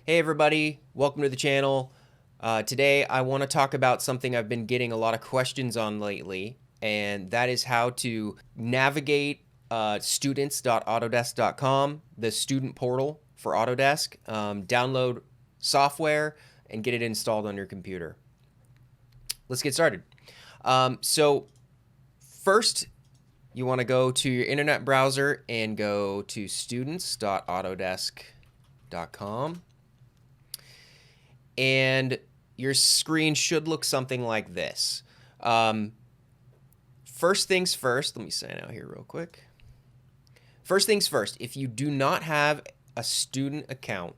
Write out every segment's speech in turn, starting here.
Hey everybody, welcome to the channel. Today I want to talk about something I've been getting a lot of questions on lately, and that is how to navigate students.autodesk.com, the student portal for Autodesk, download software, and get it installed on your computer. Let's get started. So first, you want to go to your internet browser and go to students.autodesk.com. And your screen should look something like this. First things first, let me sign out here real quick. First things first, if you do not have a student account,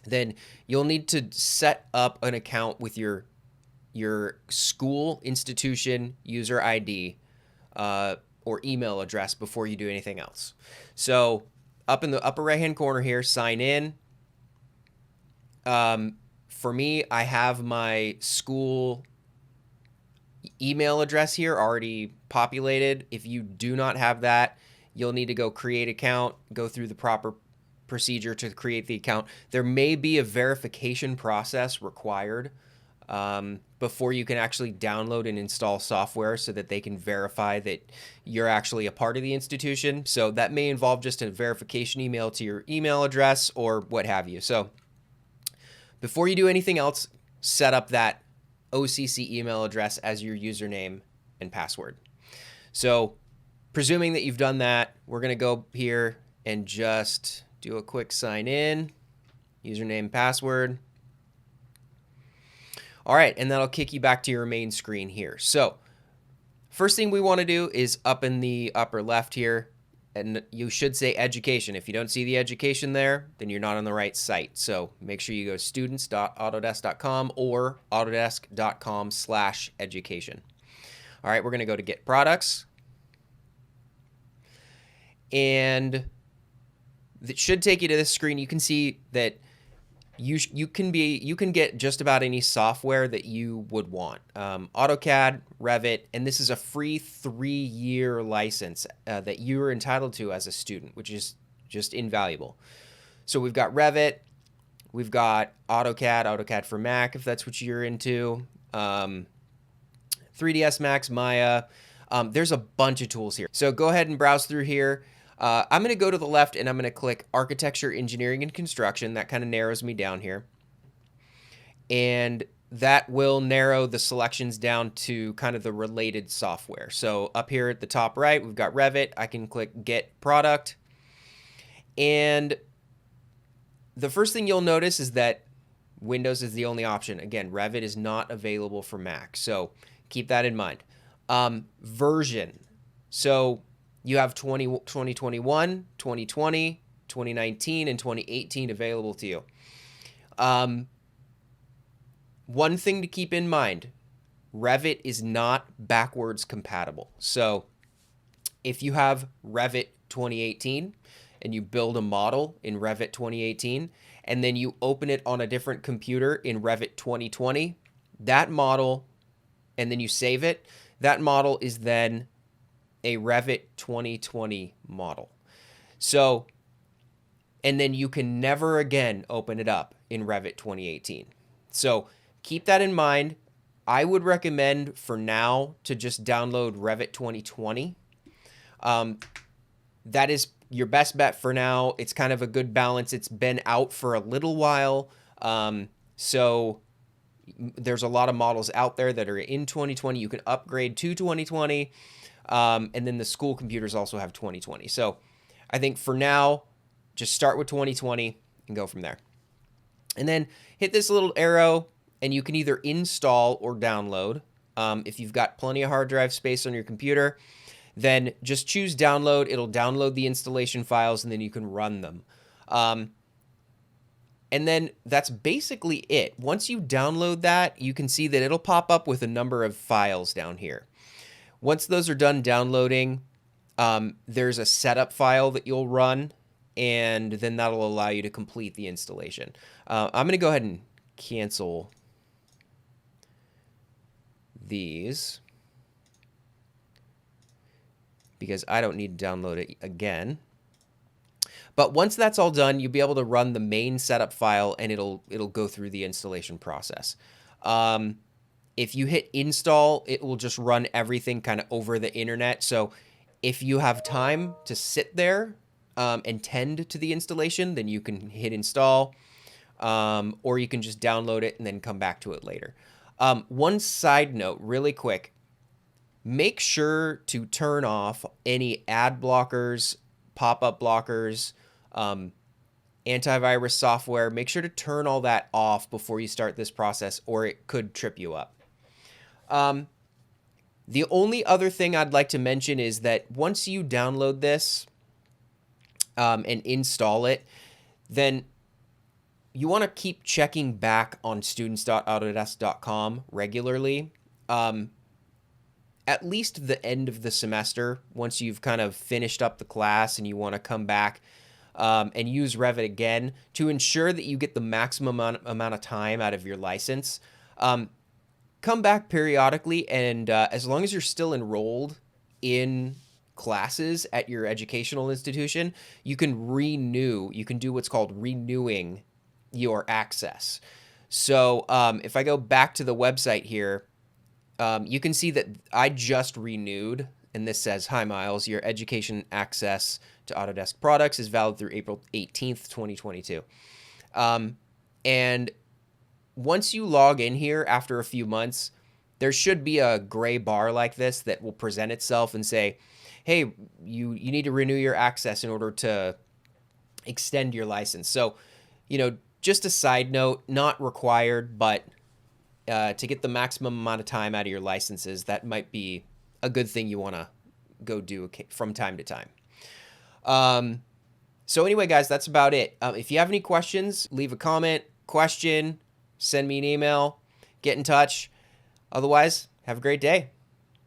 then you'll need to set up an account with your school institution user ID or email address before you do anything else. So up in the upper right hand corner here, sign in. For me, I have my school email address here already populated. If you do not have that, you'll need to go create account, go through the proper procedure to create the account. There may be a verification process required before you can actually download and install software so that they can verify that you're actually a part of the institution. So that may involve just a verification email to your email address or what have you. So before you do anything else, set up that OCC email address as your username and password. So presuming that you've done that, we're going to go here and just do a quick sign in, username, password. All right, and that'll kick you back to your main screen here. So first thing we want to do is up in the upper left here, and you should say education. If you don't see the education there, then you're not on the right site. So make sure you go students.autodesk.com or autodesk.com/education. All right, we're going to go to get products. And it should take you to this screen. You can see that you can get just about any software that you would want. AutoCAD, Revit, and this is a free 3-year license that you are entitled to as a student, which is just invaluable. So we've got Revit, we've got AutoCAD for Mac if that's what you're into, 3ds Max, Maya. There's a bunch of tools here. So go ahead and browse through here. I'm going to go to the left and I'm going to click Architecture, Engineering, and Construction. That kind of narrows me down here. And that will narrow the selections down to kind of the related software. So up here at the top right, we've got Revit. I can click Get Product. And the first thing you'll notice is that Windows is the only option. Again, Revit is not available for Mac. So keep that in mind. Version. So you have 2021, 2020, 2019, and 2018 available to you. One thing to keep in mind, Revit is not backwards compatible. So if you have Revit 2018 and you build a model in Revit 2018, and then you open it on a different computer in Revit 2020, that model, and then you save it, that model is then a Revit 2020 model. So, and then you can never again open it up in Revit 2018. So keep that in mind. I would recommend for now to just download Revit 2020. That is your best bet for now. It's kind of a good balance. It's been out for a little while. So there's a lot of models out there that are in 2020. You can upgrade to 2020. And then the school computers also have 2020. So I think for now, just start with 2020 and go from there. And then hit this little arrow and you can either install or download. If you've got plenty of hard drive space on your computer, then just choose download. It'll download the installation files and then you can run them. And then that's basically it. Once you download that, you can see that it'll pop up with a number of files down here. Once those are done downloading, there's a setup file that you'll run, and then that'll allow you to complete the installation. I'm going to go ahead and cancel these because I don't need to download it again. But once that's all done, you'll be able to run the main setup file and it'll go through the installation process. If you hit install, it will just run everything kind of over the internet. So if you have time to sit there and tend to the installation, then you can hit install, or you can just download it and then come back to it later. One side note, really quick, make sure to turn off any ad blockers, pop-up blockers, antivirus software. Make sure to turn all that off before you start this process, or it could trip you up. The only other thing I'd like to mention is that once you download this and install it, then you want to keep checking back on students.autodesk.com regularly. At least the end of the semester, once you've kind of finished up the class and you want to come back and use Revit again to ensure that you get the maximum amount of time out of your license. Come back periodically, and as long as you're still enrolled in classes at your educational institution, you can renew. You can do what's called renewing your access. So if I go back to the website here, you can see that I just renewed, and this says, "Hi Miles, your education access to Autodesk products is valid through April 18th, 2022. And once you log in here after a few months, there should be a gray bar like this that will present itself and say, hey, you need to renew your access in order to extend your license. So, just a side note, not required, but to get the maximum amount of time out of your licenses, that might be a good thing you want to go do from time to time. So anyway, guys, that's about it. If you have any questions, leave a comment, question, send me an email, get in touch. Otherwise, have a great day.